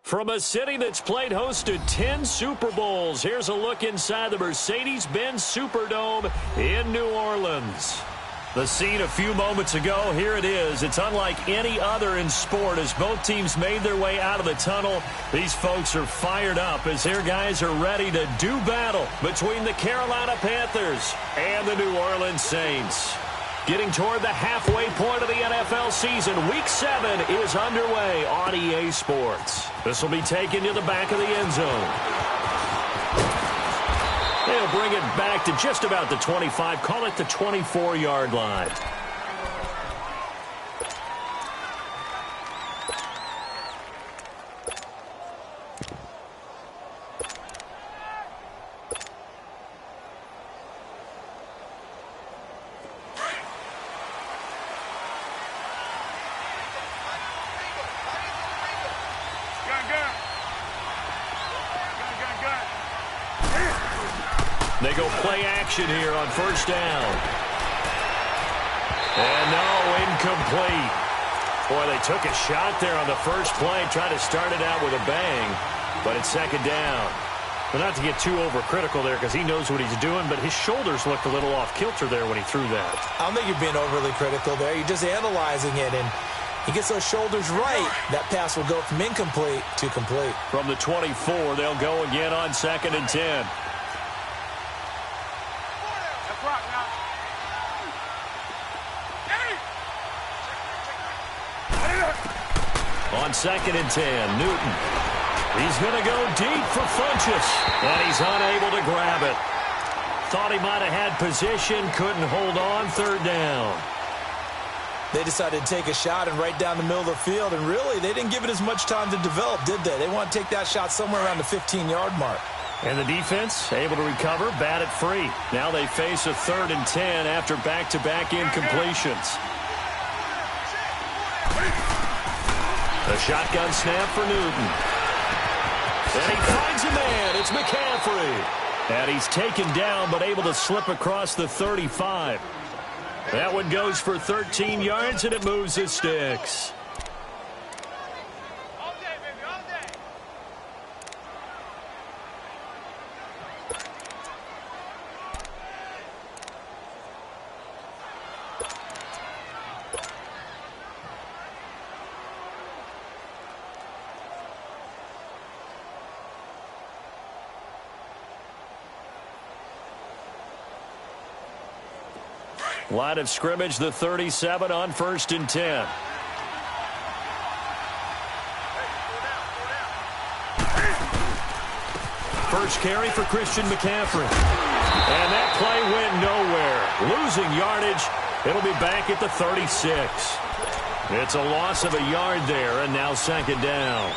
From a city that's played host to 10 Super Bowls, here's a look inside the Mercedes-Benz Superdome in New Orleans. The scene a few moments ago, here it is. It's unlike any other in sport as both teams made their way out of the tunnel. These folks are fired up as their guys are ready to do battle between the Carolina Panthers and the New Orleans Saints. Getting toward the halfway point of the NFL season, Week 7 is underway on EA Sports. This will be taken to the back of the end zone. They'll bring it back to just about the 25, call it the 24-yard line. They go play action here on first down. And no, incomplete. Boy, they took a shot there on the first play, tried to start it out with a bang, but it's second down. But not to get too overcritical there because he knows what he's doing, but his shoulders looked a little off kilter there when he threw that. I don't think you're being overly critical there. You're just analyzing it, and he gets those shoulders right. That pass will go from incomplete to complete. From the 24, they'll go again on 2nd and 10. On 2nd and 10, Newton. He's going to go deep for Funchess, and he's unable to grab it. Thought he might have had position, couldn't hold on, third down. They decided to take a shot and right down the middle of the field, and really, they didn't give it as much time to develop, did they? They want to take that shot somewhere around the 15-yard mark. And the defense able to recover, bat it free. Now they face a 3rd and 10 after back-to-back incompletions. A shotgun snap for Newton. And he finds a man. It's McCaffrey. And he's taken down but able to slip across the 35. That one goes for 13 yards, and it moves the sticks. Line of scrimmage, the 37 on 1st and 10. First carry for Christian McCaffrey. And that play went nowhere. Losing yardage. It'll be back at the 36. It's a loss of a yard there, and now 2nd down.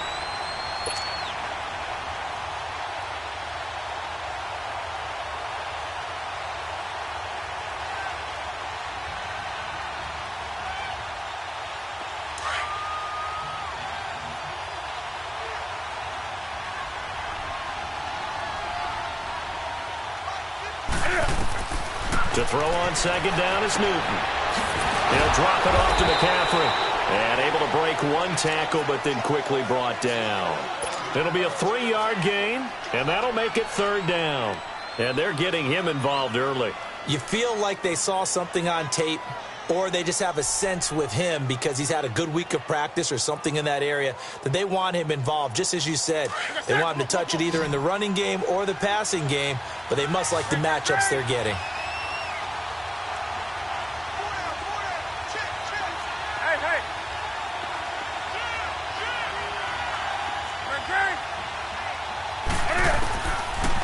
To throw on 2nd down is Newton. He'll drop it off to McCaffrey. And able to break one tackle, but then quickly brought down. It'll be a 3-yard gain, and that'll make it 3rd down. And they're getting him involved early. You feel like they saw something on tape, or they just have a sense with him because he's had a good week of practice or something in that area that they want him involved. Just as you said, they want him to touch it either in the running game or the passing game, but they must like the matchups they're getting.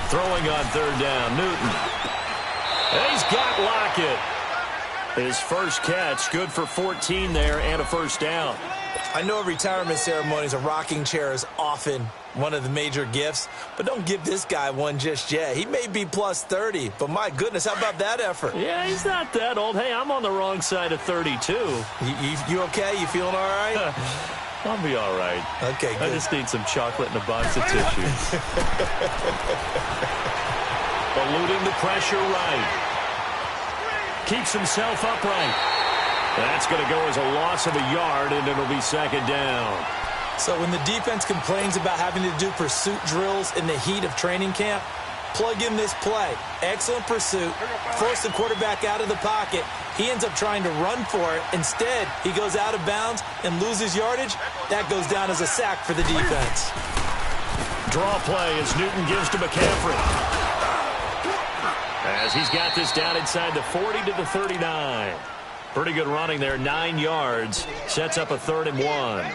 Throwing on 3rd down, Newton. And he's got Lockett. His first catch, good for 14 there and a first down. I know retirement ceremonies, a rocking chair is often one of the major gifts, but don't give this guy one just yet. He may be plus 30, but my goodness, how about that effort? Yeah, he's not that old. Hey, I'm on the wrong side of 32. You okay? You feeling all right? I'll be all right. Okay, good. I just need some chocolate and a box of tissues. Eluding the pressure right. Keeps himself upright. That's going to go as a loss of a yard, and it'll be second down. So when the defense complains about having to do pursuit drills in the heat of training camp, plug in this play. Excellent pursuit. Force the quarterback out of the pocket. He ends up trying to run for it. Instead, he goes out of bounds and loses yardage. That goes down as a sack for the defense. Draw play as Newton gives to McCaffrey. As he's got this down inside the 40 to the 39. Pretty good running there, 9 yards. Sets up a 3rd and 1.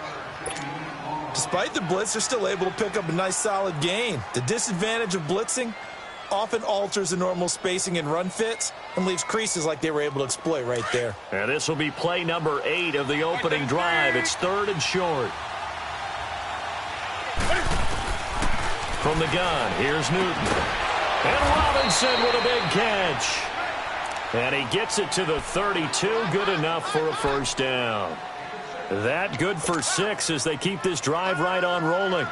Despite the blitz, they're still able to pick up a nice solid gain. The disadvantage of blitzing often alters the normal spacing and run fits and leaves creases like they were able to exploit right there. And this will be play number 8 of the opening drive. It's 3rd and short. From the gun, here's Newton. And Robinson with a big catch. And he gets it to the 32. Good enough for a first down. That good for 6 as they keep this drive right on rolling.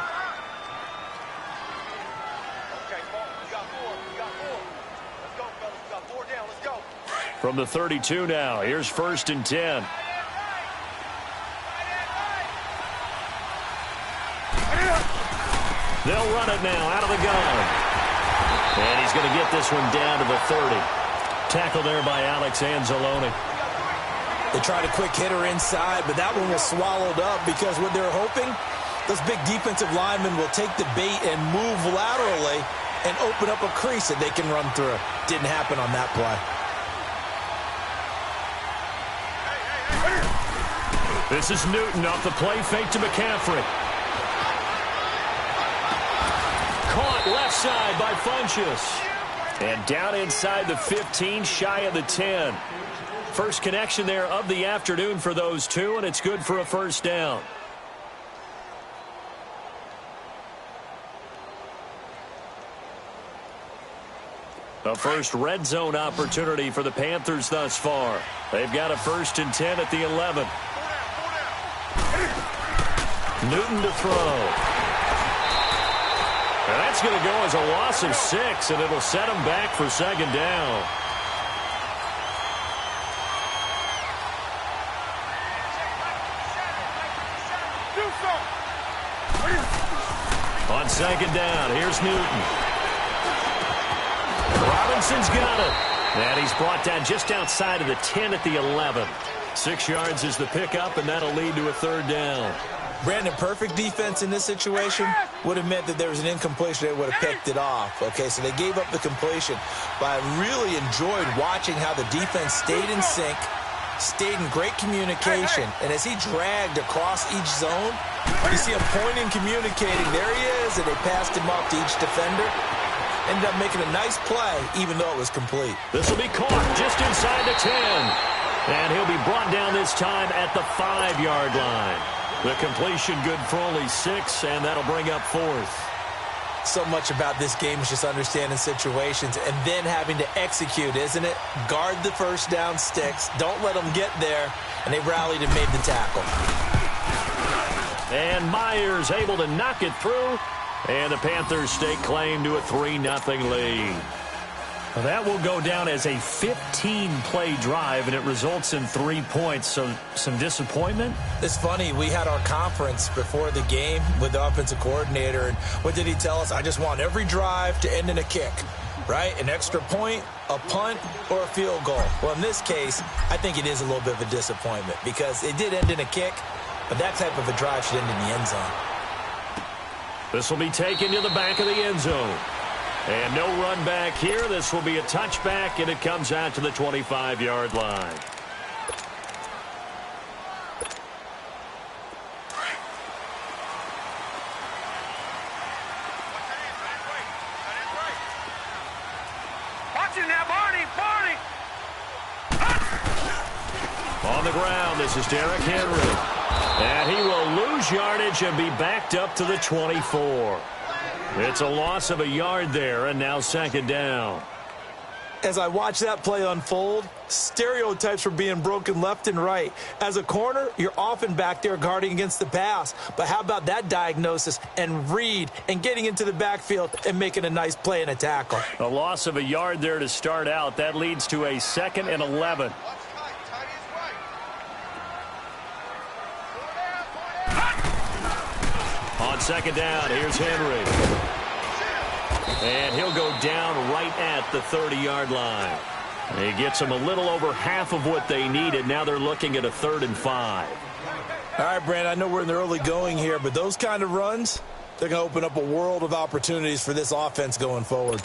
From the 32 now, here's 1st and 10. They'll run it now out of the gun. And he's going to get this one down to the 30. Tackle there by Alex Anzalone. They tried a quick hitter inside, but that one was swallowed up because what they're hoping, those big defensive linemen will take the bait and move laterally and open up a crease that they can run through. Didn't happen on that play. This is Newton off the play fake to McCaffrey. Caught left side by Funchess. And down inside the 15, shy of the 10. First connection there of the afternoon for those two, and it's good for a first down. A first red zone opportunity for the Panthers thus far. They've got a 1st and 10 at the 11. Newton to throw. And that's going to go as a loss of 6, and it'll set them back for second down. On second down, here's Newton. Robinson's got it. And he's brought down just outside of the 10 at the 11. 6 yards is the pickup, and that'll lead to a 3rd down. Brandon, perfect defense in this situation would have meant that there was an incompletion. They would have picked it off. Okay, so they gave up the completion. But I really enjoyed watching how the defense stayed in sync, stayed in great communication. And as he dragged across each zone, you see him pointing, communicating. There he is, and they passed him off to each defender. Ended up making a nice play, even though it was complete. This will be caught just inside the 10. And he'll be brought down this time at the 5-yard line. The completion good for only 6, and that'll bring up 4th. So much about this game is just understanding situations and then having to execute, isn't it? Guard the first down sticks. Don't let them get there. And they rallied and made the tackle. And Myers able to knock it through. And the Panthers stake claim to a 3-0 lead. Well, that will go down as a 15-play drive, and it results in 3 points. So some disappointment? It's funny. We had our conference before the game with the offensive coordinator, and what did he tell us? I just want every drive to end in a kick, right? An extra point, a punt, or a field goal. Well, in this case, I think it is a little bit of a disappointment because it did end in a kick, but that type of a drive should end in the end zone. This will be taken to the back of the end zone. And no run back here. This will be a touchback, and it comes out to the 25-yard line. the ground. This is Derrick Henry. And he will lose yardage and be backed up to the 24. It's a loss of a yard there, and now second down. As I watch that play unfold, stereotypes were being broken left and right. As a corner, you're often back there guarding against the pass. But how about that diagnosis and read and getting into the backfield and making a nice play and a tackle? A loss of a yard there to start out. That leads to a 2nd and 11. On second down, here's Henry. And he'll go down right at the 30-yard line. He gets them a little over half of what they needed. Now they're looking at a 3rd and 5. All right, Brandon, I know we're in the early going here, but those kind of runs, they're going to open up a world of opportunities for this offense going forward.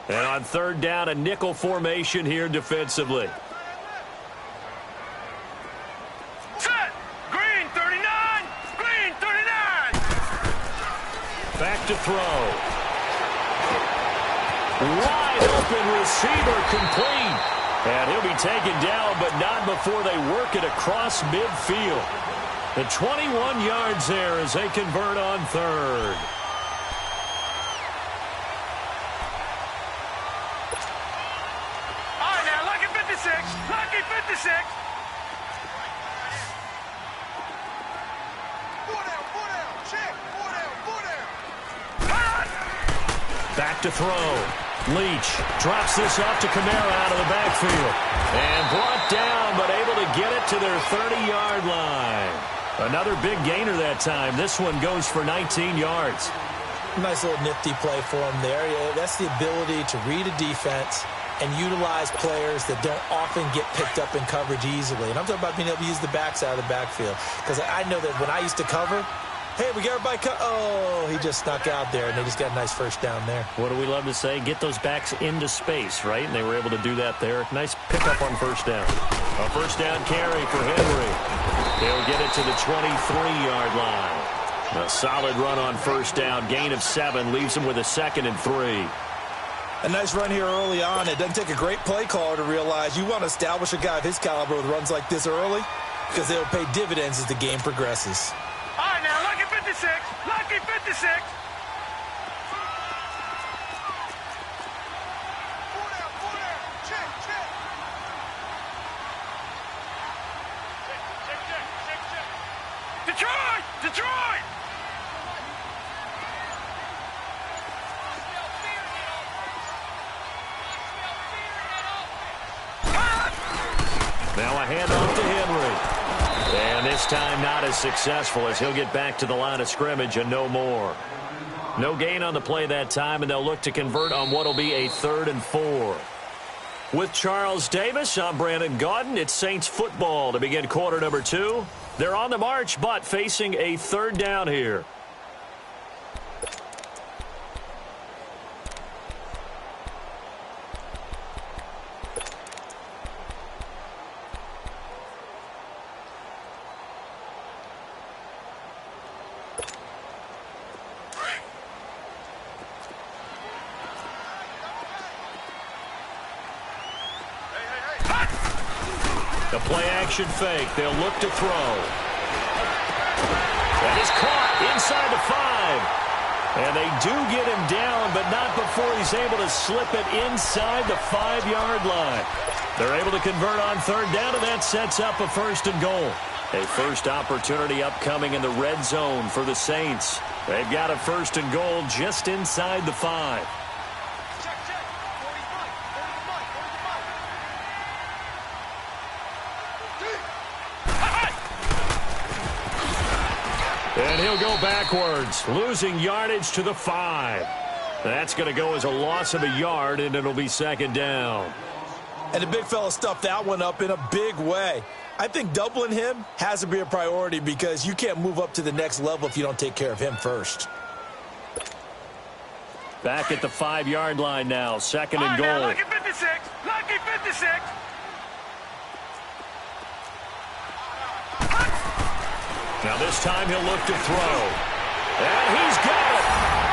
And on 3rd down, a nickel formation here defensively. Set! Green 39! Green 39! Back to throw. Wide open receiver complete. And he'll be taken down, but not before they work it across midfield. The 21 yards there as they convert on 3rd. All right, now, lucky 56. Lucky 56. Back to throw. Leach drops this off to Kamara out of the backfield. And brought down, but able to get it to their 30-yard line. Another big gainer that time. This one goes for 19 yards. Nice little nifty play for him there. Yeah, that's the ability to read a defense and utilize players that don't often get picked up in coverage easily. And I'm talking about being able to use the backside of the backfield. Because I know that when I used to cover, hey, we got everybody oh, he just snuck out there, and they just got a nice first down there. What do we love to say? Get those backs into space, right? And they were able to do that there. Nice pickup on first down. A first down carry for Henry. They'll get it to the 23-yard line. A solid run on first down. Gain of 7 leaves them with a 2nd and 3. A nice run here early on. It doesn't take a great play caller to realize you want to establish a guy of his caliber with runs like this early because they'll pay dividends as the game progresses. All right, now, lucky 56. Lucky 56. Detroit! Detroit! Now a handoff to Henry. And this time not as successful as he'll get back to the line of scrimmage and no more. No gain on the play that time, and they'll look to convert on what will be a 3rd and 4. With Charles Davis, I'm Brandon Gaudin. It's Saints football to begin quarter number 2. They're on the march, but facing a 3rd down here. The play-action fake. They'll look to throw. That is caught inside the 5. And they do get him down, but not before he's able to slip it inside the 5-yard line. They're able to convert on 3rd down, and that sets up a 1st and goal. A first opportunity upcoming in the red zone for the Saints. They've got a 1st and goal just inside the 5. And he'll go backwards, losing yardage to the 5. That's going to go as a loss of a yard, and it'll be 2nd down. And the big fella stuffed that one up in a big way. I think doubling him has to be a priority because you can't move up to the next level if you don't take care of him first. Back at the 5-yard line now, 2nd and goal. Now, lucky 56. Lucky 56. Now this time he'll look to throw. And he's got it.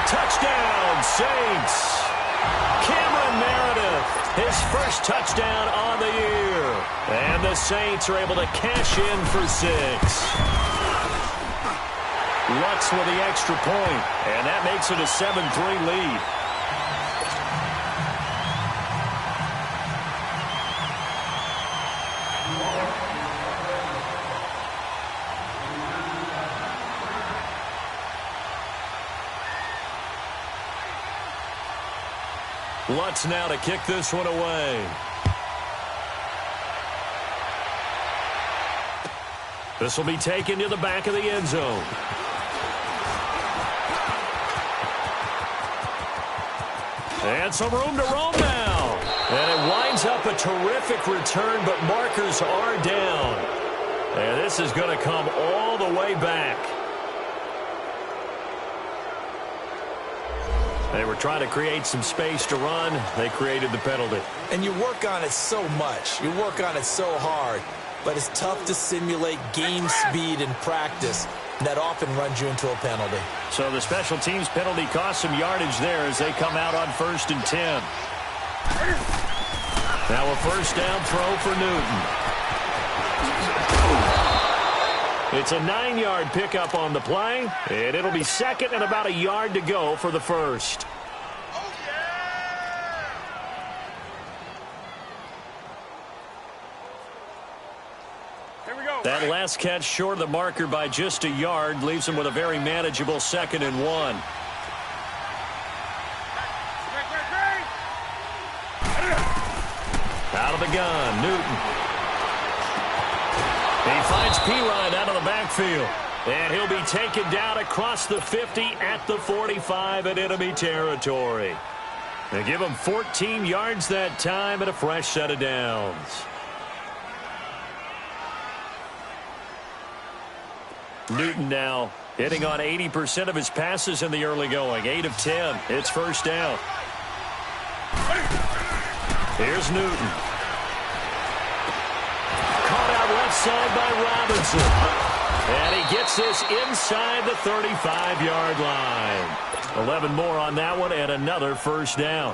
Touchdown, Saints. Cameron Meredith, his first touchdown on the year. And the Saints are able to cash in for 6. Lutz with the extra point, and that makes it a 7-3 lead. Lutz now to kick this one away. This will be taken to the back of the end zone. And some room to roam now. And it winds up a terrific return, but markers are down. And this is going to come all the way back. They were trying to create some space to run. They created the penalty. And you work on it so much. You work on it so hard. But it's tough to simulate game speed in practice. That often runs you into a penalty. So the special teams penalty cost some yardage there as they come out on 1st and 10. Now a first down throw for Newton. It's a 9-yard pickup on the play, and it'll be second and about a yard to go for the first. That last catch short of the marker by just a yard leaves him with a very manageable 2nd and 1. Out of the gun, Newton. He finds Pirine out of the backfield. And he'll be taken down across the 50 at the 45 in enemy territory. They give him 14 yards that time and a fresh set of downs. Newton now hitting on 80% of his passes in the early going. 8 of 10. It's first down. Here's Newton. Caught out left side by Robinson. And he gets this inside the 35-yard line. 11 more on that one and another first down.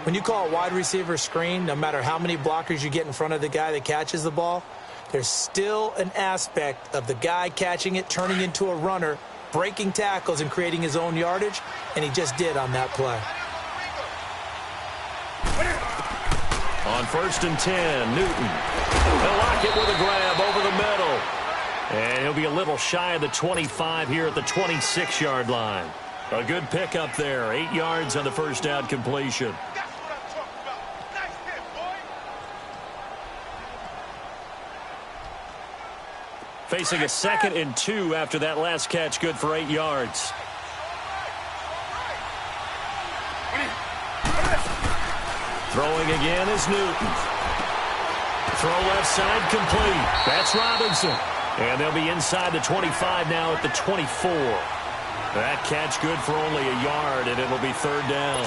When you call a wide receiver screen, no matter how many blockers you get in front of the guy that catches the ball, there's still an aspect of the guy catching it, turning into a runner, breaking tackles and creating his own yardage, and he just did on that play. On 1st and 10, Newton. He'll lock it with a grab over the middle. And he'll be a little shy of the 25 here at the 26-yard line. A good pickup there. 8 yards on the first down completion. Facing a 2nd and 2 after that last catch, good for 8 yards. Throwing again is Newton. Throw left side complete. That's Robinson. And they'll be inside the 25 now at the 24. That catch good for only a yard, and it'll be 3rd down.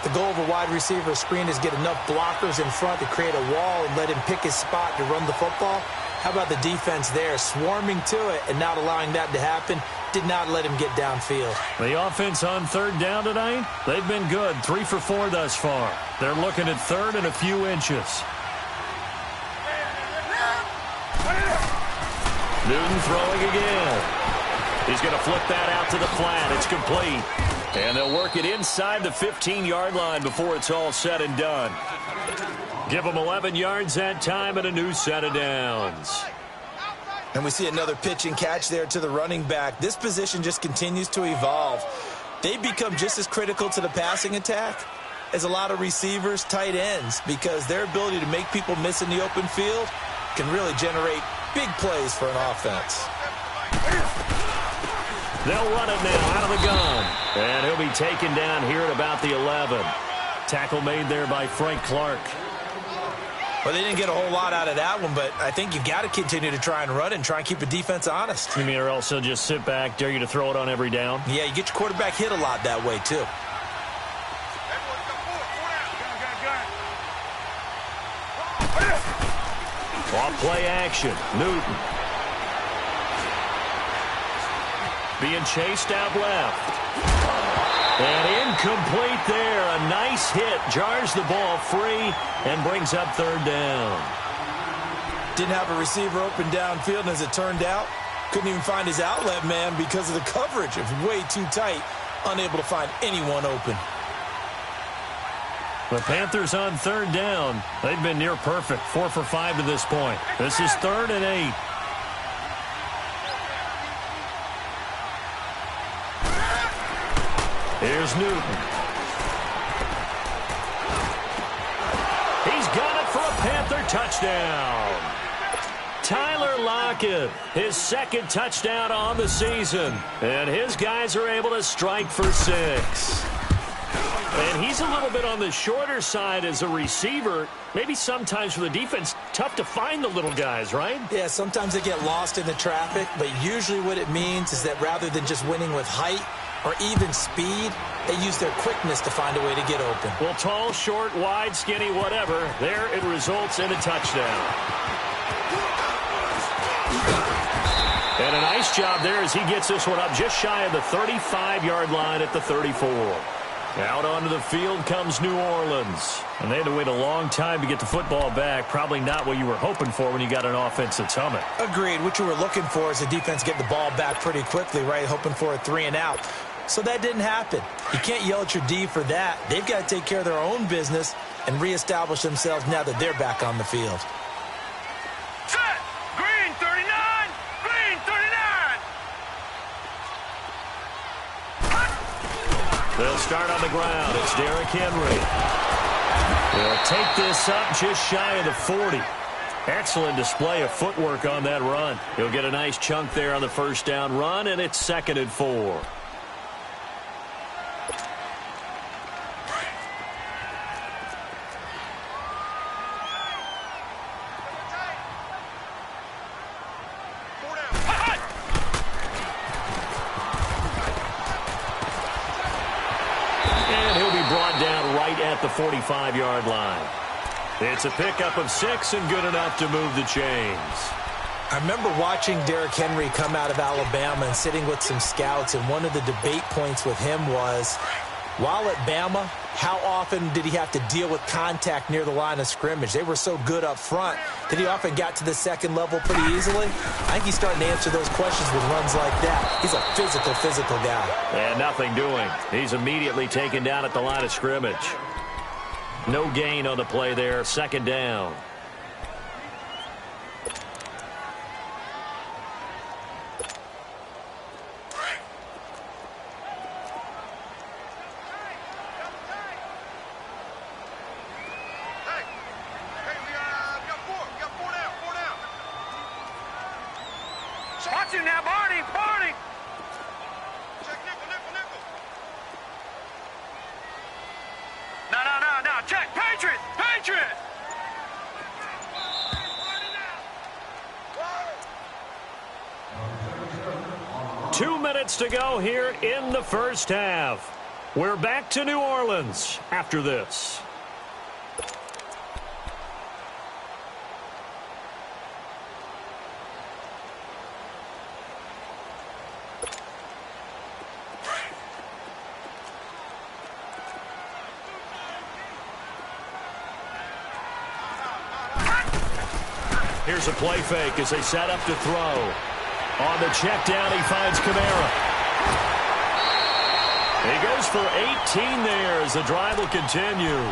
The goal of a wide receiver screen is get enough blockers in front to create a wall and let him pick his spot to run the football. How about the defense there, swarming to it and not allowing that to happen? Did not let him get downfield. The offense on 3rd down tonight, they've been good. 3 for 4 thus far. They're looking at 3rd and a few inches. Newton throwing again. He's going to flip that out to the flat. It's complete. And they'll work it inside the 15-yard line before it's all said and done. Give them 11 yards that time and a new set of downs. And we see another pitch and catch there to the running back. This position just continues to evolve. They become just as critical to the passing attack as a lot of receivers, tight ends, because their ability to make people miss in the open field can really generate big plays for an offense. They'll run it now out of the gun. And he'll be taken down here at about the 11. Tackle made there by Frank Clark. Well, they didn't get a whole lot out of that one, but I think you got to continue to try and run and try and keep the defense honest. You mean, or else they'll just sit back, dare you to throw it on every down? Yeah, you get your quarterback hit a lot that way, too. Off play action. Newton. Being chased out left. And incomplete there. A nice hit. Jars the ball free and brings up 3rd down. Didn't have a receiver open downfield, and as it turned out, couldn't even find his outlet man because of the coverage. It was way too tight, unable to find anyone open. The Panthers on third down. They've been near perfect, 4 for 5 to this point. This is 3rd and 8. Here's Newton. He's got it for a Panther touchdown. Tyler Lockett, his 2nd touchdown on the season. And his guys are able to strike for 6. And he's a little bit on the shorter side as a receiver. Maybe sometimes for the defense, tough to find the little guys, right? Yeah, sometimes they get lost in the traffic, but usually what it means is that rather than just winning with height or even speed, they use their quickness to find a way to get open. Well, tall, short, wide, skinny, whatever, there it results in a touchdown. And a nice job there as he gets this one up just shy of the 35-yard line at the 34. Out onto the field comes New Orleans. And they had to wait a long time to get the football back. Probably not what you were hoping for when you got an offense that's humming. Agreed. What you were looking for is the defense get the ball back pretty quickly, right? Hoping for a 3 and out. So that didn't happen. You can't yell at your D for that. They've got to take care of their own business and reestablish themselves now that they're back on the field. Set. Green 39. Green 39. They'll start on the ground. It's Derrick Henry. They'll take this up just shy of the 40. Excellent display of footwork on that run. He'll get a nice chunk there on the first down run, and it's 2nd and 4. At the 45-yard line. It's a pickup of 6 and good enough to move the chains. I remember watching Derrick Henry come out of Alabama and sitting with some scouts, and one of the debate points with him was, while at Bama, how often did he have to deal with contact near the line of scrimmage? They were so good up front that he often got to the second level pretty easily. I think he's starting to answer those questions with runs like that. He's a physical guy. And nothing doing. He's immediately taken down at the line of scrimmage. No gain on the play there. 2nd down. Watch him now, Barney. Check nickel. No. Check. Patriot. 2 minutes to go here in the first half. We're back to New Orleans after this. Here's a play fake as they set up to throw. On the check down, he finds Kamara. He goes for 18 there as the drive will continue.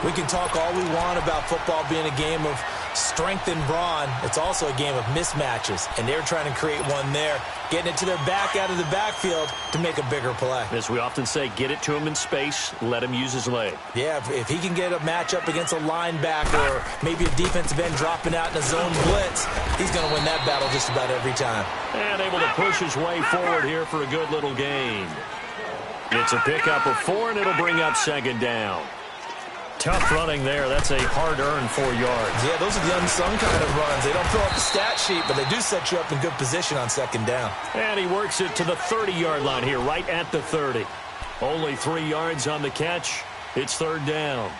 We can talk all we want about football being a game of strength and brawn. It's also a game of mismatches, and they're trying to create one there, getting it to their back out of the backfield to make a bigger play. As we often say, get it to him in space, let him use his leg. Yeah, if he can get a matchup against a linebacker or maybe a defensive end dropping out in a zone blitz, he's going to win that battle just about every time. And able to push his way forward here for a good little gain. It's a pickup of 4, and it'll bring up 2nd down. Tough running there. That's a hard-earned 4 yards. Yeah, those are the unsung kind of runs. They don't fill up the stat sheet, but they do set you up in good position on 2nd down. And he works it to the 30-yard line here, right at the 30. Only 3 yards on the catch. It's 3rd down.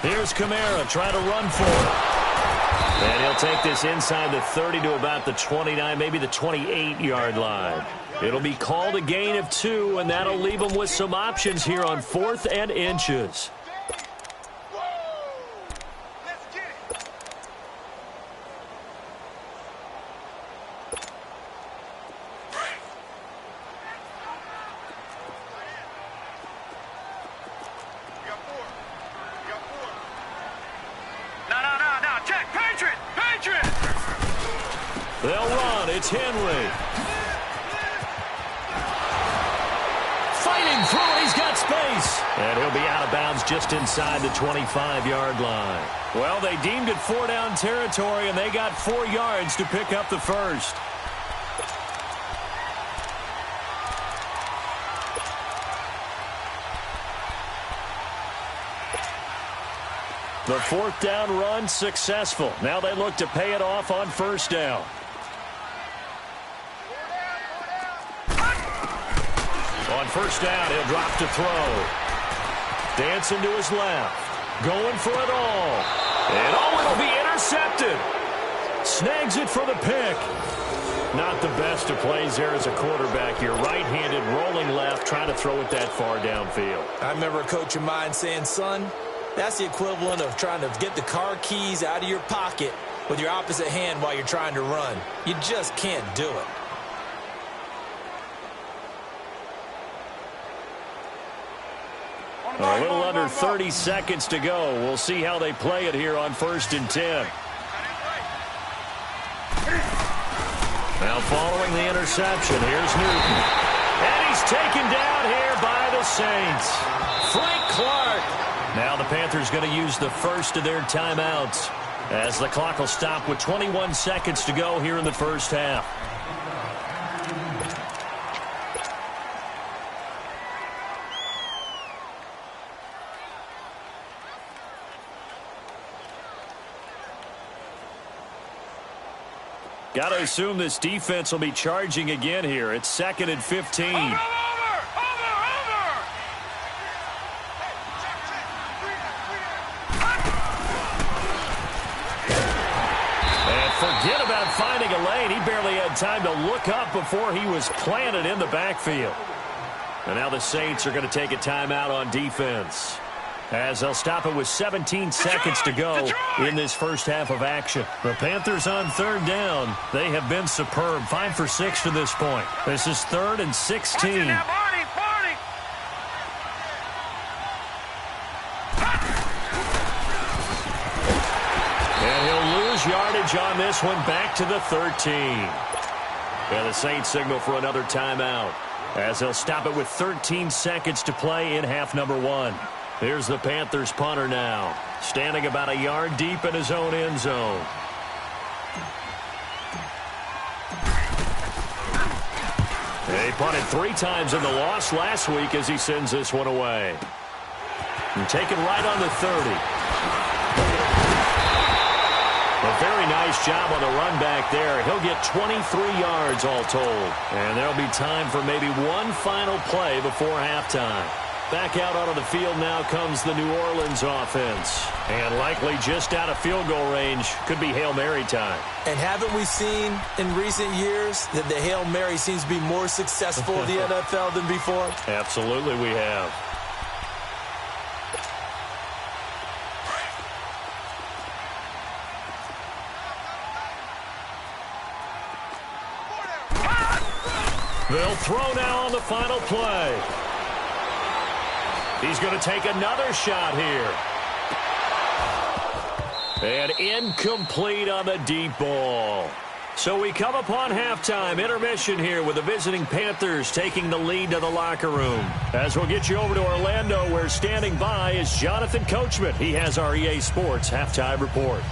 Here's Kamara trying to run for it. And he'll take this inside the 30 to about the 29, maybe the 28-yard line. It'll be called a gain of 2, and that'll leave them with some options here on 4th and inches. They'll run. It's Henry. Fighting through it. He's got space. And he'll be out of bounds just inside the 25-yard line. Well, they deemed it 4-down territory, and they got 4 yards to pick up the first. The 4th down run successful. Now they look to pay it off on 1st down. On 1st down, he'll drop to throw. Dancing to his left. Going for it all. And it'll be intercepted. Snags it for the pick. Not the best of plays there as a quarterback. You're right-handed, rolling left, trying to throw it that far downfield. I remember a coach of mine saying, son, that's the equivalent of trying to get the car keys out of your pocket with your opposite hand while you're trying to run. You just can't do it. A little under 30 seconds to go. We'll see how they play it here on 1st and 10. Now following the interception, here's Newton. And he's taken down here by the Saints. Frank Clark. Now the Panthers going to use the first of their timeouts as the clock will stop with 21 seconds to go here in the 1st half. Got to assume this defense will be charging again here. It's 2nd and 15. Over! Forget about finding a lane. He barely had time to look up before he was planted in the backfield. And now the Saints are going to take a timeout on defense, as they'll stop it with 17 seconds to go in this 1st half of action. The Panthers on 3rd down. They have been superb. 5 for 6 to this point. This is 3rd and 16. Yardage on this one, back to the 13. And the Saints signal for another timeout, as they'll stop it with 13 seconds to play in half number 1. Here's the Panthers punter now, standing about a yard deep in his own end zone. He punted 3 times in the loss last week as he sends this one away. And taken right on the 30. A very nice job on the run back there. He'll get 23 yards all told. And there'll be time for maybe one final play before halftime. Back out onto the field now comes the New Orleans offense. And likely just out of field goal range. Could be Hail Mary time. And haven't we seen in recent years that the Hail Mary seems to be more successful in the NFL than before? Absolutely we have. They'll throw now on the final play. He's going to take another shot here. And incomplete on the deep ball. So we come upon halftime intermission here with the visiting Panthers taking the lead to the locker room. As we'll get you over to Orlando, where standing by is Jonathan Coachman. He has our EA Sports halftime report.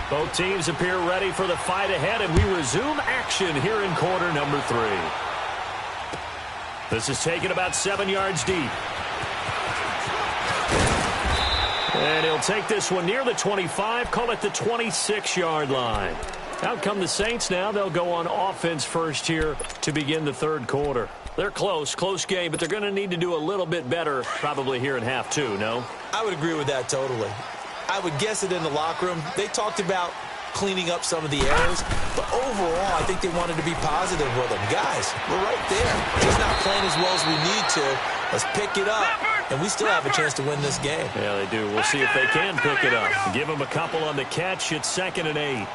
Both teams appear ready for the fight ahead, and we resume action here in quarter number 3. This is taken about 7 yards deep. And he'll take this one near the 25, call it the 26-yard line. Out come the Saints now. They'll go on offense first here to begin the 3rd quarter. They're close game, but they're going to need to do a little bit better probably here in half two, no? I would agree with that totally. I would guess it in the locker room. They talked about cleaning up some of the errors, but overall, I think they wanted to be positive with them. Guys, we're right there. Just not playing as well as we need to. Let's pick it up, and we still have a chance to win this game. Yeah, they do. We'll see if they can pick it up. Give them a couple on the catch. It's 2nd and 8.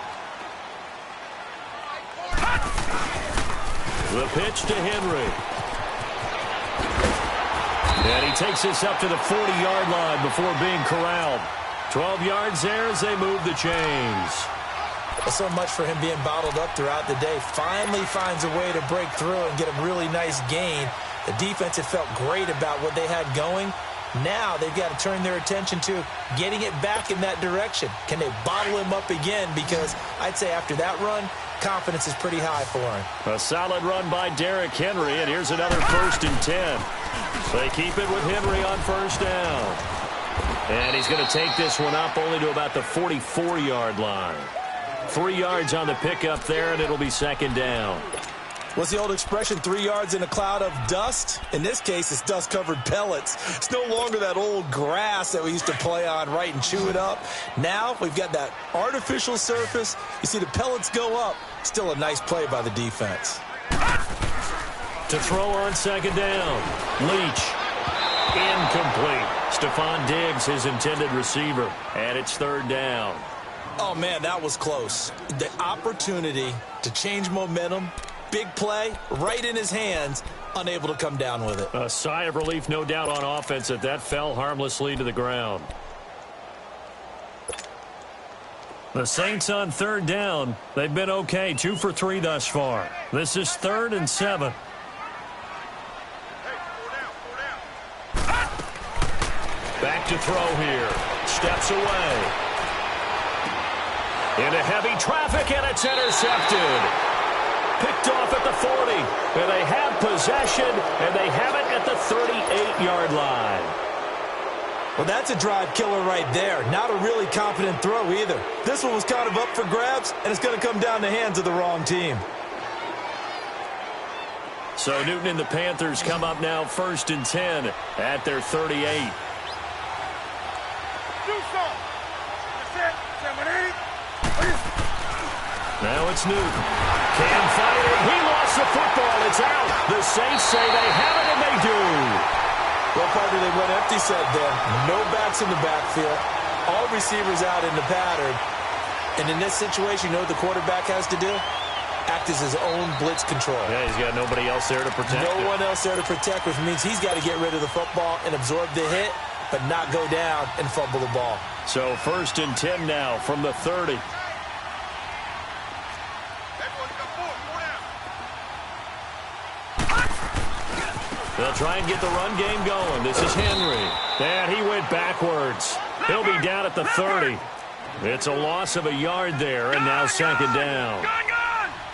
The pitch to Henry. And he takes this up to the 40-yard line before being corralled. 12 yards there as they move the chains. Well, so much for him being bottled up throughout the day. Finally finds a way to break through and get a really nice gain. The defense had felt great about what they had going. Now they've got to turn their attention to getting it back in that direction. Can they bottle him up again? Because I'd say after that run, confidence is pretty high for him. A solid run by Derrick Henry, and here's another 1st and 10. They keep it with Henry on 1st down. And he's going to take this one up only to about the 44-yard line. 3 yards on the pickup there, and it'll be 2nd down. What's the old expression, 3 yards in a cloud of dust? In this case, it's dust-covered pellets. It's no longer that old grass that we used to play on, right, and chew it up. Now we've got that artificial surface. You see the pellets go up. Still a nice play by the defense. To throw on 2nd down. Leach. Incomplete. Stephon Diggs, his intended receiver. And it's 3rd down. Oh, man, that was close. The opportunity to change momentum, big play, right in his hands, unable to come down with it. A sigh of relief, no doubt, on offense that fell harmlessly to the ground. The Saints on 3rd down. They've been okay, 2 for 3 thus far. This is 3rd and 7. Back to throw here. Steps away. Into heavy traffic, and it's intercepted. Picked off at the 40. And they have possession, and they have it at the 38-yard line. Well, that's a drive killer right there. Not a really confident throw either. This one was kind of up for grabs, and it's going to come down the hands of the wrong team. So Newton and the Panthers come up now 1st and 10 at their 38. Now it's Newton. Can find it. He lost the football. It's out. The Saints say they have it, and they do. Well, partner, they went empty set there. No backs in the backfield. All receivers out in the pattern. And in this situation, you know what the quarterback has to do? Act as his own blitz control. Yeah, he's got nobody else there to protect him. No one else there to protect, which means he's got to get rid of the football and absorb the hit, but not go down and fumble the ball. So 1st and 10 now from the 30. They'll try and get the run game going. This is Henry. And he went backwards. He'll be down at the 30. It's a loss of a yard there, and now 2nd down.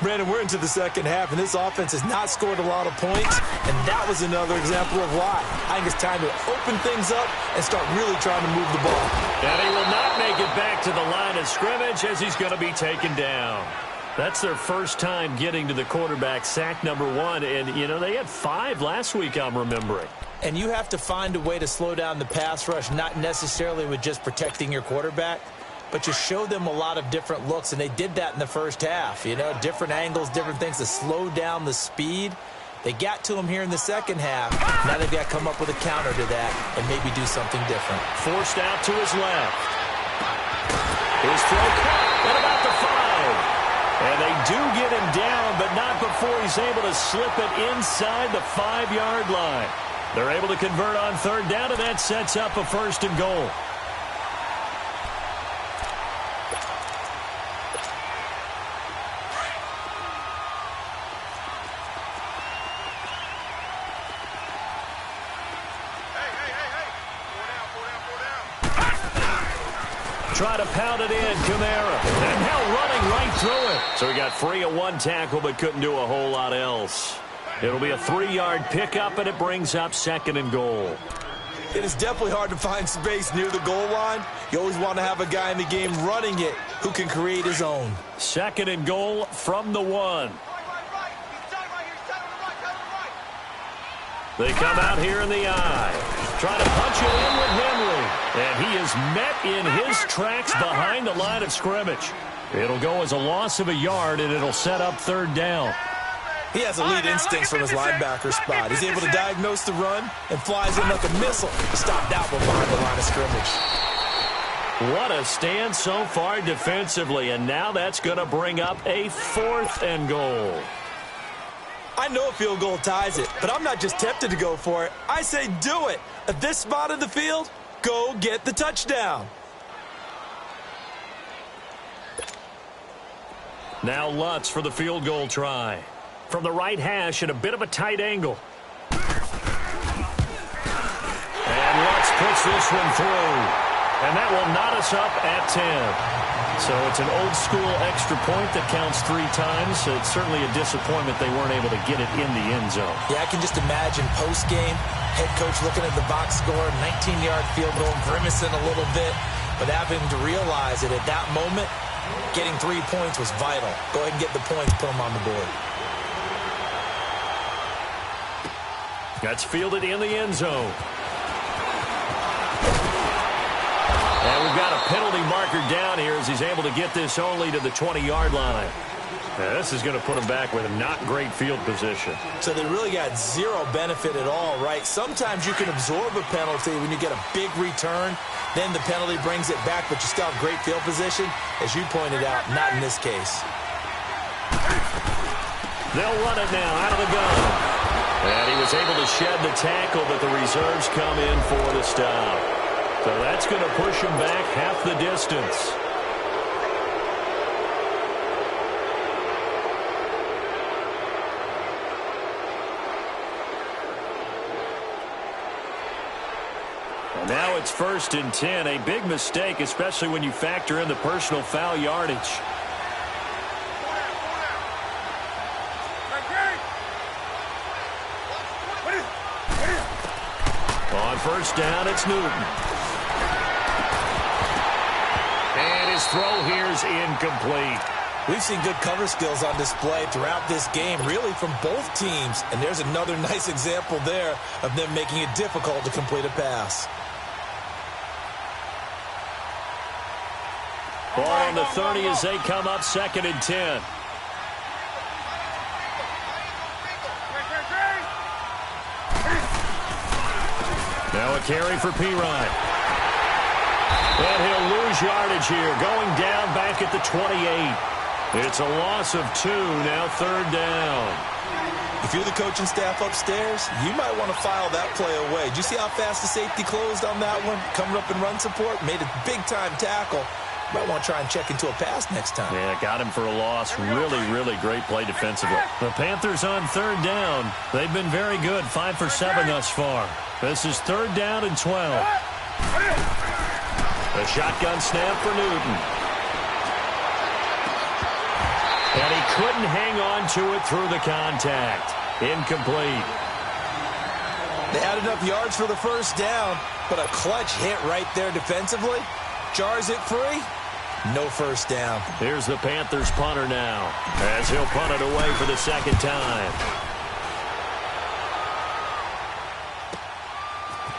Brandon, we're into the second half, and this offense has not scored a lot of points, and that was another example of why. I think it's time to open things up and start really trying to move the ball. And he will not make it back to the line of scrimmage as he's going to be taken down. That's their first time getting to the quarterback, sack number 1. And, you know, they had 5 last week, I'm remembering. And you have to find a way to slow down the pass rush, not necessarily with just protecting your quarterback, but you show them a lot of different looks, and they did that in the first half. You know, different angles, different things to slow down the speed. They got to him here in the second half. Now they've got to come up with a counter to that and maybe do something different. Forced out to his left. His throw caught at about the 5. And they do get him down, but not before he's able to slip it inside the 5-yard line. They're able to convert on 3rd down, and that sets up a 1st and goal. Try to pound it in, Kamara. And now running right through it. So he got free of 1 tackle, but couldn't do a whole lot else. It'll be a 3-yard pickup, and it brings up 2nd and goal. It is definitely hard to find space near the goal line. You always want to have a guy in the game running it who can create his own. 2nd and goal from the 1. They come out here in the eye. Trying to punch it in with Henry. And he is met in his tracks behind the line of scrimmage. It'll go as a loss of a yard, and it'll set up third down. He has elite instincts from his linebacker spot. He's able to diagnose the run and flies in like a missile. Stopped out behind the line of scrimmage. What a stand so far defensively, and now that's going to bring up a 4th and goal. I know a field goal ties it, but I'm not just tempted to go for it. I say do it. At this spot of the field, go get the touchdown. Now Lutz for the field goal try. From the right hash at a bit of a tight angle. And Lutz puts this one through. And that will knot us up at 10. So it's an old-school extra point that counts 3 times. It's certainly a disappointment they weren't able to get it in the end zone. Yeah, I can just imagine post-game, head coach looking at the box score, 19-yard field goal, grimacing a little bit, but having to realize that at that moment, getting 3 points was vital. Go ahead and get the points, put them on the board. That's fielded in the end zone. And we've got a penalty marker down here as he's able to get this only to the 20-yard line. Now, this is going to put him back with a not great field position. So they really got zero benefit at all, right? Sometimes you can absorb a penalty when you get a big return. Then the penalty brings it back, but you still have great field position. As you pointed out, not in this case. They'll run it now out of the gun. And he was able to shed the tackle, but the reserves come in for the stop. So that's going to push him back half the distance. And now it's 1st and 10. A big mistake, especially when you factor in the personal foul yardage. On 1st down, it's Newton. And his throw here is incomplete. We've seen good cover skills on display throughout this game, really from both teams. And there's another nice example there of them making it difficult to complete a pass. Ball on the 30 as they come up 2nd and 10. Now a carry for Pirine. And he'll lose yardage here, going down back at the 28. It's a loss of 2, now 3rd down. If you're the coaching staff upstairs, you might want to file that play away. Did you see how fast the safety closed on that one? Coming up in run support, made a big-time tackle. Might want to try and check into a pass next time. Yeah, got him for a loss. Really, really great play defensively. The Panthers on 3rd down. They've been very good, 5 for 7 thus far. This is 3rd down and 12. The shotgun snap for Newton. And he couldn't hang on to it through the contact. Incomplete. They had enough yards for the 1st down, but a clutch hit right there defensively. Jars it free. No 1st down. Here's the Panthers punter now, as he'll punt it away for the 2nd time.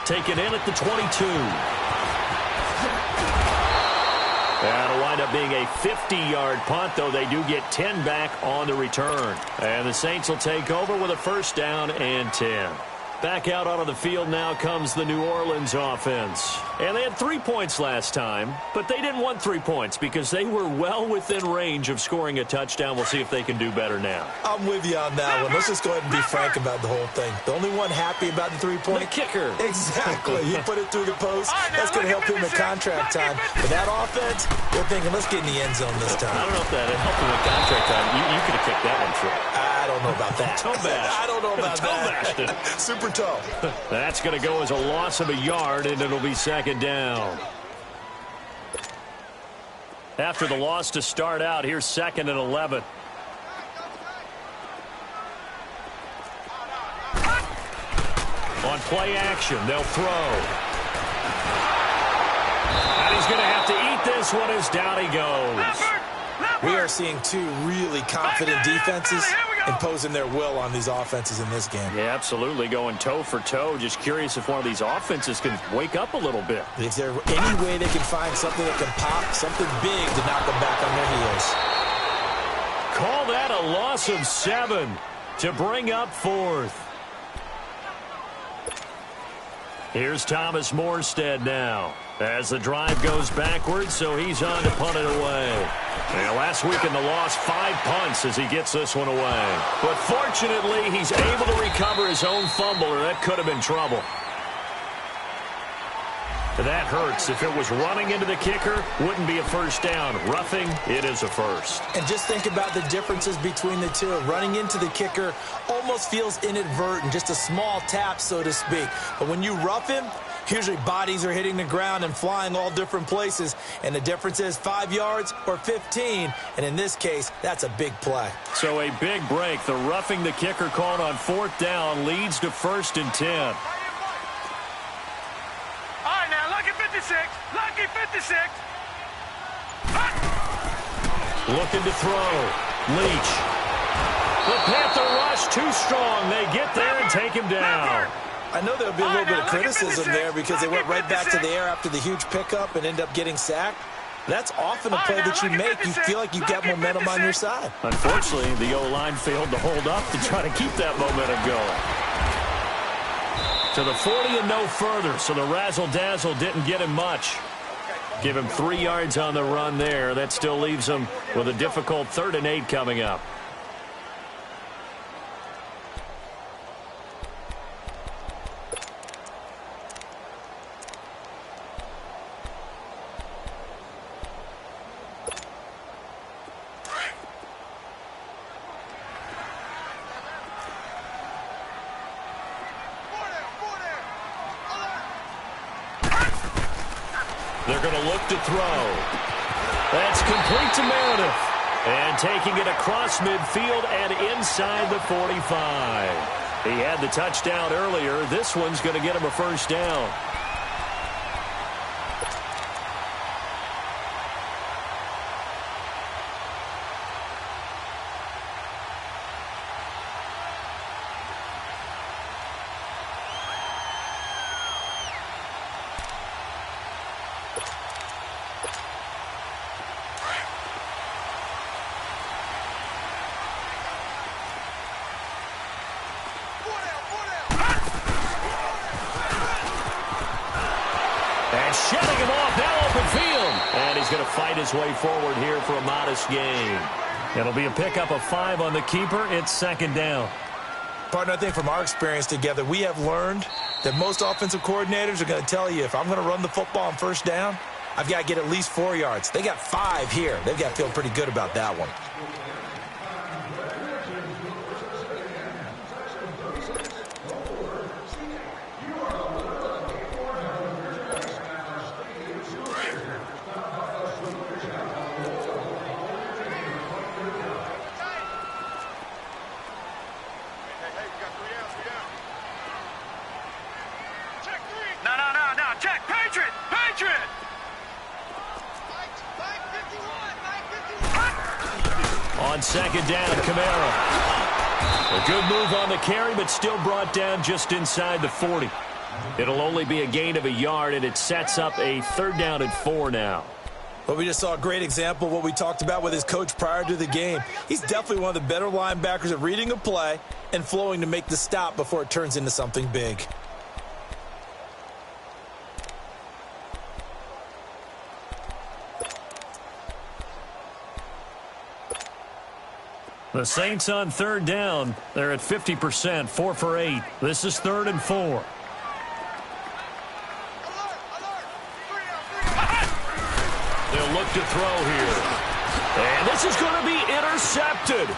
Taken in at the 22. That'll wind up being a 50-yard punt, though they do get 10 back on the return. And the Saints will take over with a 1st down and 10. Back out onto the field now comes the New Orleans offense. And they had 3 points last time, but they didn't want 3 points because they were well within range of scoring a touchdown. We'll see if they can do better now. I'm with you on that one. Let's just go ahead and be frank about the whole thing. The only one happy about the 3-point? The kicker. Exactly. He put it through the post. That's going to help him in contract time. But that offense, they're thinking, let's get in the end zone this time. I don't know if that helped him in contract time. You could have kicked that one through. I don't know about that. Toe bash. I don't know about that. Super tough. That's going to go as a loss of a yard, and it'll be 2nd down. After the loss to start out, here's 2nd and 11. On play action, they'll throw. And he's going to have to eat this one as down he goes. We are seeing 2 really confident defenses imposing their will on these offenses in this game. Yeah, absolutely, going toe for toe. Just curious if one of these offenses can wake up a little bit. Is there any way they can find something that can pop, something big to knock them back on their heels? Call that a loss of 7 to bring up 4th. Here's Thomas Morstead now as the drive goes backwards, so he's on to punt it away. And last week in the loss, 5 punts as he gets this one away. But fortunately, he's able to recover his own fumble, or that could have been trouble. That hurts. If it was running into the kicker, wouldn't be a first down. Roughing, it is a first. And just think about the differences between the two. Running into the kicker almost feels inadvertent, just a small tap, so to speak. But when you rough him, usually bodies are hitting the ground and flying all different places. And the difference is 5 yards or 15. And in this case, that's a big play. So a big break. The roughing the kicker called on 4th down leads to 1st and 10. Lucky 56. Lucky 56. Looking to throw. Leach. The Panther rush too strong. They get there and take him down. I know there'll be a little bit of criticism there because they went right back to the air after the huge pickup and end up getting sacked. That's often a play that you make. You feel like you've got momentum on your side. Unfortunately, the O-line failed to hold up to try to keep that momentum going. To the 40 and no further, so the razzle-dazzle didn't get him much. Give him 3 yards on the run there. That still leaves him with a difficult 3rd and 8 coming up. They're going to look to throw. That's complete to Meredith. And taking it across midfield and inside the 45. He had the touchdown earlier. This one's going to get him a first down. Shedding him off, now open field. And he's going to fight his way forward here for a modest gain. It'll be a pickup of 5 on the keeper. It's 2nd down. Partner, I think from our experience together, we have learned that most offensive coordinators are going to tell you, if I'm going to run the football on 1st down, I've got to get at least 4 yards. They got 5 here. They've got to feel pretty good about that one. On 2nd down, Camaro. A good move on the carry, but still brought down just inside the 40. It'll only be a gain of a yard, and it sets up a 3rd down and 4 now. Well, we just saw a great example of what we talked about with his coach prior to the game. He's definitely one of the better linebackers at reading a play and flowing to make the stop before it turns into something big. The Saints on 3rd down. They're at 50%, 4 for 8. This is 3rd and 4. They'll look to throw here. And this is going to be intercepted.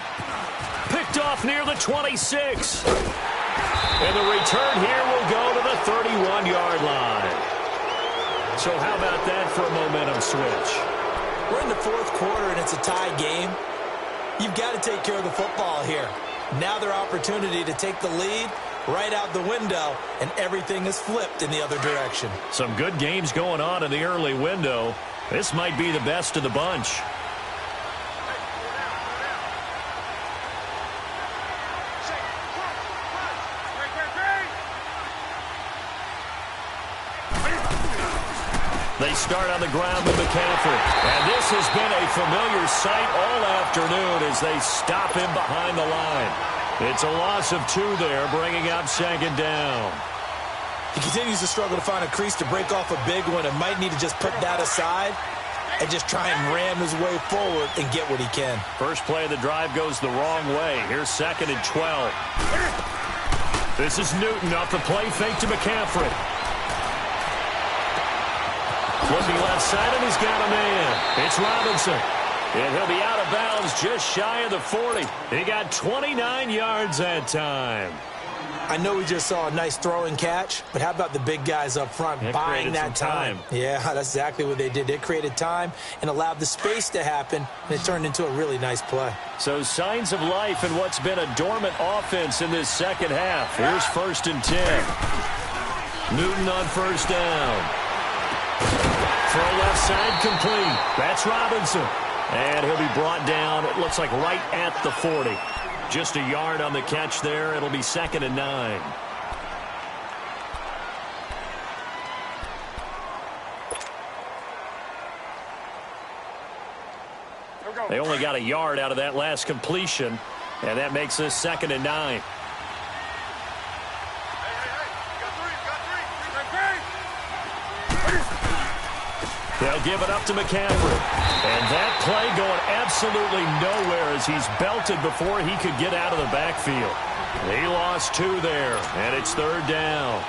Picked off near the 26. And the return here will go to the 31-yard line. So how about that for a momentum switch? We're in the 4th quarter, and it's a tie game. You've got to take care of the football here. Now their opportunity to take the lead right out the window, and everything is flipped in the other direction. Some good games going on in the early window. This might be the best of the bunch. They start on the ground with McCaffrey. And this has been a familiar sight all afternoon as they stop him behind the line. It's a loss of 2 there, bringing up second down. He continues to struggle to find a crease to break off a big one and might need to just put that aside and just try and ram his way forward and get what he can. First play of the drive goes the wrong way. Here's 2nd and 12. This is Newton off the play fake to McCaffrey. Looking left side, and he's got a man. It's Robinson. And he'll be out of bounds just shy of the 40. He got 29 yards that time. I know we just saw a nice throwing catch, but how about the big guys up front buying that time? Yeah, that's exactly what they did. They created time and allowed the space to happen, and it turned into a really nice play. So signs of life in what's been a dormant offense in this second half. Here's 1st and 10. Newton on first down. Throw left side complete. That's Robinson. And he'll be brought down, it looks like right at the 40. Just a yard on the catch there. It'll be 2nd and 9. They only got a yard out of that last completion, and that makes this 2nd and 9. They'll give it up to McCaffrey. And that play going absolutely nowhere as he's belted before he could get out of the backfield. He lost 2 there, and it's 3rd down.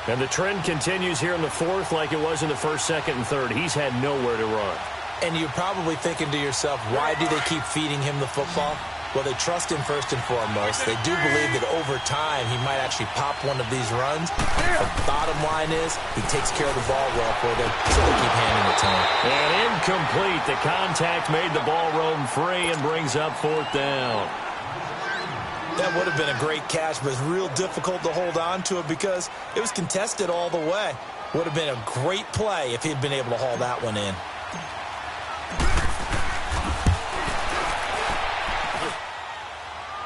And the trend continues here in the 4th like it was in the 1st, 2nd, and 3rd. He's had nowhere to run. And you're probably thinking to yourself, why do they keep feeding him the football? Well, they trust him first and foremost. They do believe that over time he might actually pop one of these runs. The bottom line is he takes care of the ball well for them, so they keep handing it to him. And incomplete. The contact made the ball roam free and brings up 4th down. That would have been a great catch, but it's real difficult to hold on to it because it was contested all the way. Would have been a great play if he'd been able to haul that one in.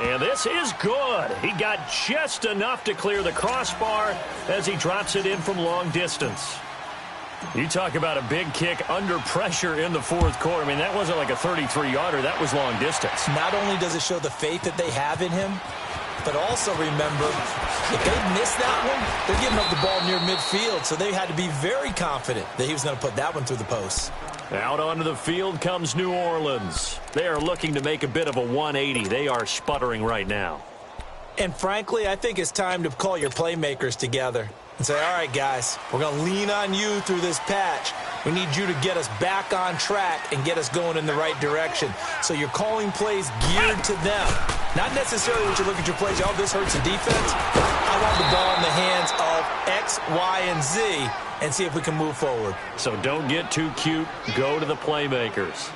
And this is good. He got just enough to clear the crossbar as he drops it in from long distance. You talk about a big kick under pressure in the 4th quarter. I mean, that wasn't like a 33-yarder. That was long distance. Not only does it show the faith that they have in him, but also remember, if they miss that one, they're giving up the ball near midfield, so they had to be very confident that he was going to put that one through the post. Out onto the field comes New Orleans. They are looking to make a bit of a 180. They are sputtering right now. And frankly, I think it's time to call your playmakers together and say, all right, guys, we're going to lean on you through this patch. We need you to get us back on track and get us going in the right direction. So you're calling plays geared to them. Not necessarily when you look at your plays, oh, this hurts the defense. I want the ball in the hands of X, Y, and Z and see if we can move forward. So don't get too cute. Go to the playmakers.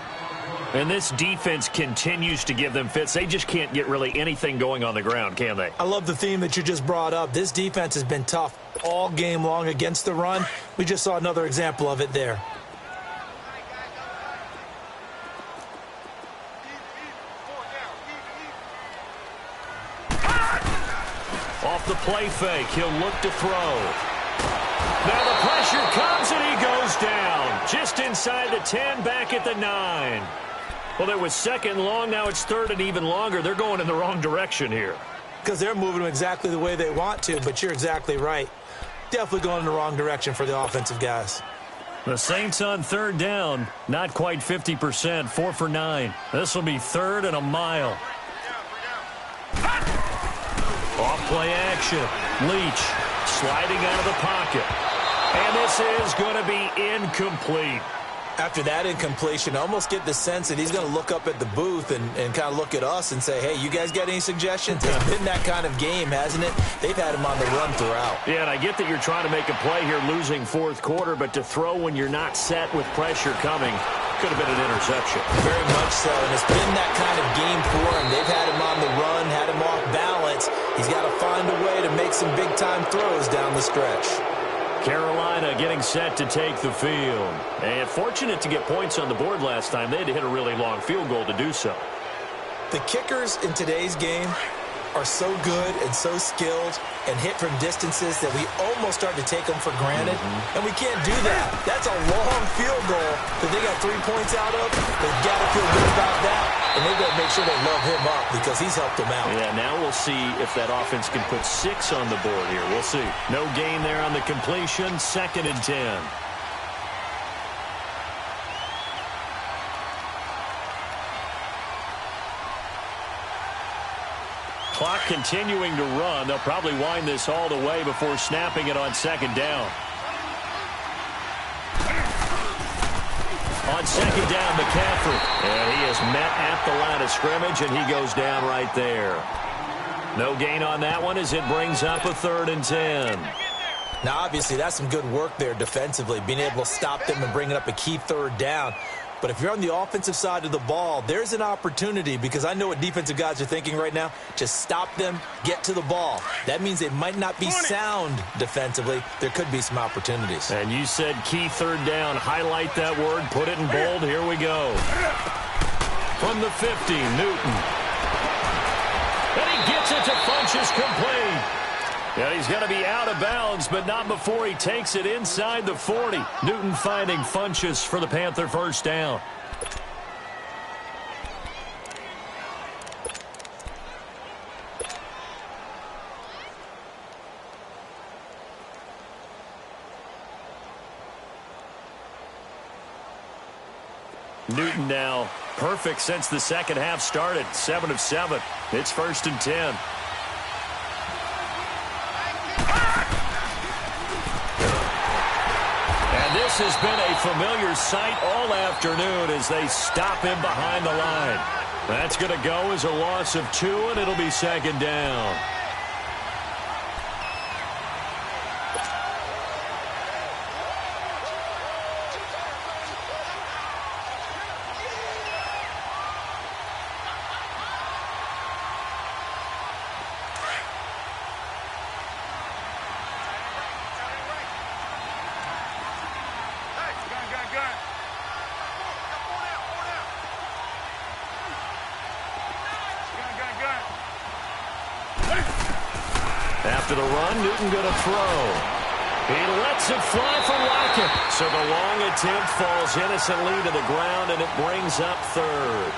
And this defense continues to give them fits. They just can't get really anything going on the ground, can they? I love the theme that you just brought up. This defense has been tough all game long against the run. We just saw another example of it there. Off the play fake, he'll look to throw. Now the pressure comes and he goes down. Just inside the 10, back at the 9. Well, it was 2nd long, now it's 3rd and even longer. They're going in the wrong direction here. Because they're moving them exactly the way they want to, but you're exactly right. Definitely going in the wrong direction for the offensive guys. The Saints on 3rd down, not quite 50%, 4 for 9. This will be 3rd and a mile. Off play action. Leach sliding out of the pocket. And this is going to be incomplete. After that incompletion, I almost get the sense that he's going to look up at the booth and kind of look at us and say, hey, you guys got any suggestions? It's been that kind of game, hasn't it? They've had him on the run throughout. Yeah, and I get that you're trying to make a play here losing 4th quarter, but to throw when you're not set with pressure coming could have been an interception. Very much so, and it's been that kind of game for him. They've had him on the run, had him off balance. He's got to find a way to make some big-time throws down the stretch. Carolina getting set to take the field. And fortunate to get points on the board last time. They had to hit a really long field goal to do so. The kickers in today's game are so good and so skilled and hit from distances that we almost start to take them for granted, and we can't do that. That's a long field goal that they got 3 points out of. They've got to feel good about that, and they've got to make sure they love him up because he's helped them out. Yeah, now we'll see if that offense can put 6 on the board here. We'll see. No gain there on the completion. 2nd and 10. Clock continuing to run. They'll probably wind this all the way before snapping it on 2nd down. On 2nd down, McCaffrey. And he is met at the line of scrimmage, and he goes down right there. No gain on that one as it brings up a 3rd and 10. Now, obviously, that's some good work there defensively, being able to stop them and bringing up a key 3rd down. But if you're on the offensive side of the ball, there's an opportunity because I know what defensive guys are thinking right now. Just stop them, get to the ball. That means they might not be sound defensively. There could be some opportunities. And you said key 3rd down. Highlight that word. Put it in bold. Here we go. From the 50, Newton. And he gets it to Funchess complete. And he's going to be out of bounds, but not before he takes it inside the 40. Newton finding Funchess for the Panther 1st down. Newton now perfect since the 2nd half started. 7 of 7. It's 1st and 10. This has been a familiar sight all afternoon as they stop him behind the line. That's going to go as a loss of 2, and it'll be 2nd down. After the run, Newton going to throw. He lets it fly for Lockett. So the long attempt falls innocently to the ground, and it brings up 3rd.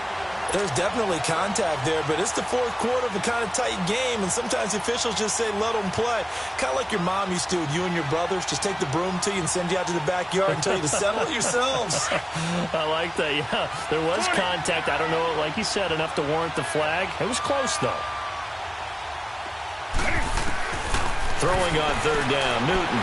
There's definitely contact there, but it's the 4th quarter of a kind of tight game, and sometimes the officials just say, let them play. Kind of like your mom used to with you and your brothers. Just take the broom to you and send you out to the backyard and tell you to settle it yourselves. I like that, yeah. There was contact. I don't know, like you said, enough to warrant the flag. It was close, though. Throwing on 3rd down, Newton.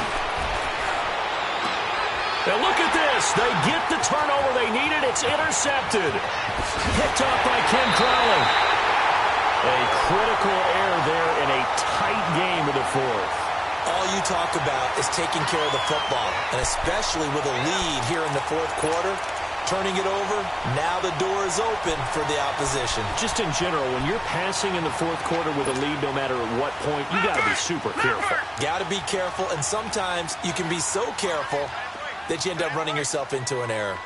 Now look at this. They get the turnover they needed. It's intercepted. Picked off by Ken Crowley. A critical error there in a tight game in the 4th. All you talk about is taking care of the football, and especially with a lead here in the 4th quarter. Turning it over, now the door is open for the opposition. Just in general, when you're passing in the 4th quarter with a lead, no matter at what point, you got to be super careful. Got to be careful, and sometimes you can be so careful that you end up running yourself into an error.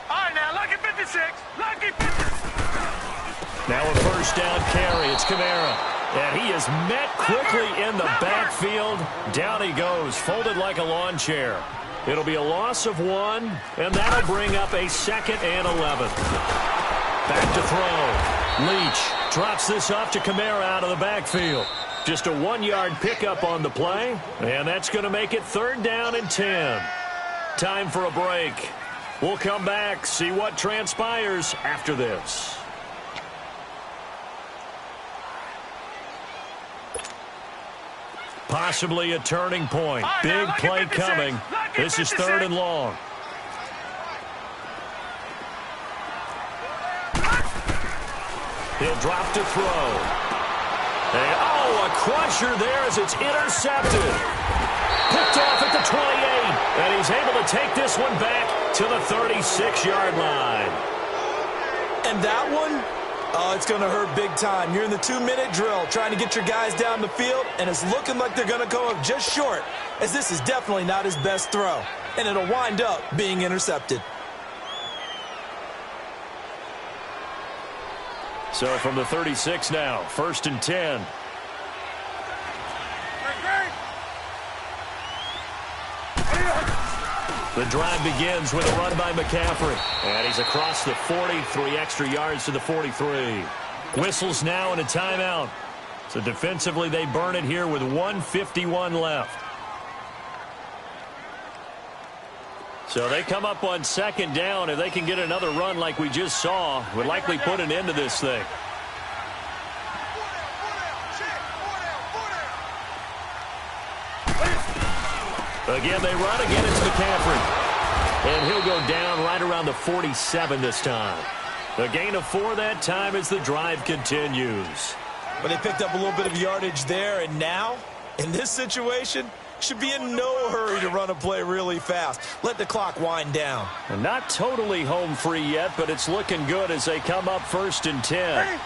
All right, now, lucky 56. Lucky 56. Now a 1st down carry. It's Kamara. And he is met quickly in the backfield. Down he goes, folded like a lawn chair. It'll be a loss of 1, and that'll bring up a 2nd and 11. Back to throw. Leach drops this off to Kamara out of the backfield. Just a 1-yard pickup on the play, and that's going to make it 3rd down and 10. Time for a break. We'll come back, see what transpires after this. Possibly a turning point. Big play coming. This is 3rd and long. He'll drop to throw. A crusher there as it's intercepted. Picked off at the 28. And he's able to take this one back to the 36-yard line. And that one? Oh, it's going to hurt big time. You're in the 2-minute drill trying to get your guys down the field, and it's looking like they're going to go up just short, as this is definitely not his best throw, and it'll wind up being intercepted. So from the 36 now, 1st and 10. The drive begins with a run by McCaffrey. And he's across the 40, 3 extra yards to the 43. Whistles now and a timeout. So defensively, they burn it here with 1:51 left. So they come up on 2nd down. If they can get another run like we just saw, would likely put an end to this thing. Again, they run. Again, it's McCaffrey. And he'll go down right around the 47 this time. A gain of 4 that time as the drive continues. But they picked up a little bit of yardage there, and now, in this situation, should be in no hurry to run a play really fast. Let the clock wind down. And not totally home free yet, but it's looking good as they come up 1st and 10.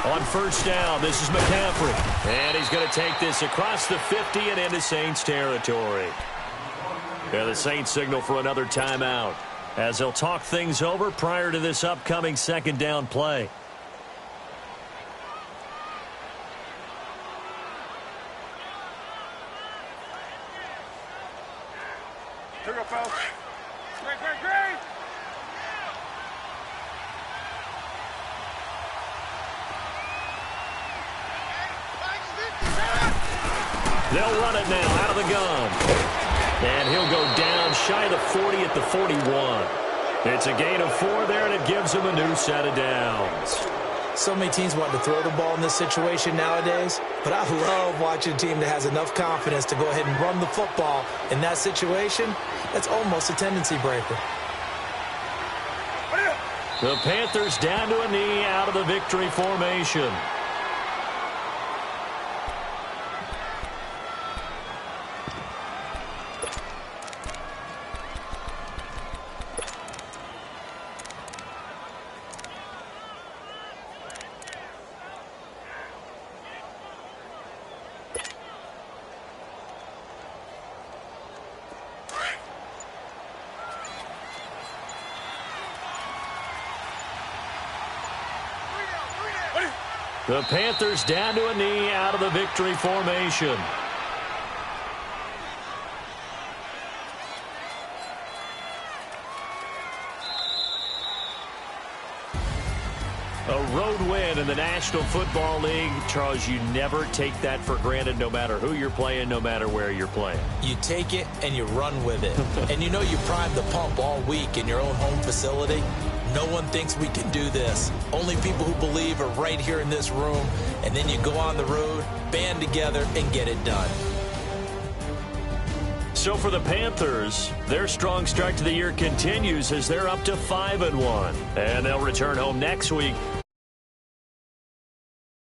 On 1st down, this is McCaffrey. And he's going to take this across the 50 and into Saints territory. Yeah, the Saints signal for another timeout as they'll talk things over prior to this upcoming 2nd down play. Here we go, fellas. Great. They'll run it now out of the gun. And he'll go down shy of the 40 at the 41. It's a gain of 4 there, and it gives him a new set of downs. So many teams want to throw the ball in this situation nowadays, but I love watching a team that has enough confidence to go ahead and run the football. In that situation, that's almost a tendency breaker. The Panthers down to a knee out of the victory formation. The Panthers down to a knee out of the victory formation. A road win in the National Football League. Charles, you never take that for granted no matter who you're playing, no matter where you're playing. You take it and you run with it. And you know you primed the pump all week in your own home facility. No one thinks we can do this. Only people who believe are right here in this room. And then you go on the road, band together, and get it done. So for the Panthers, their strong start to the year continues as they're up to 5-1. And they'll return home next week